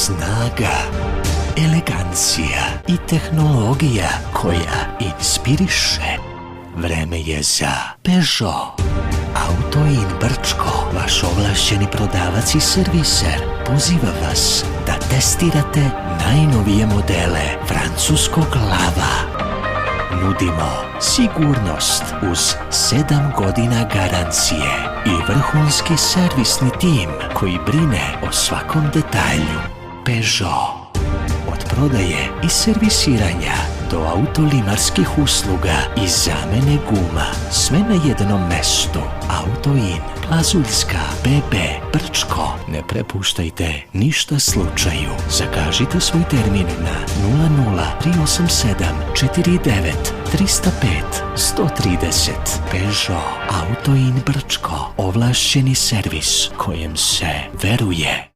Snaga, elegancija i tehnologija koja inspiriše. Vreme je za Peugeot. Auto-in Brčko, vaš ovlašćeni prodavac i serviser, poziva vas da testirate najnovije modele francuskog lava. Nudimo sigurnost uz 7 godina garancije i vrhunski servisni tim koji brine o svakom detalju. Peugeot. Od prodaje i servisiranja do autolimarskih usluga i zamene guma. Sve na jednom mestu. Auto-in, Plazuljska, BB, Brčko. Ne prepuštajte ništa slučaju. Zakažite svoj termin na 00387 49 305 130. Peugeot. Auto-in Brčko. Ovlašćeni servis kojem se veruje.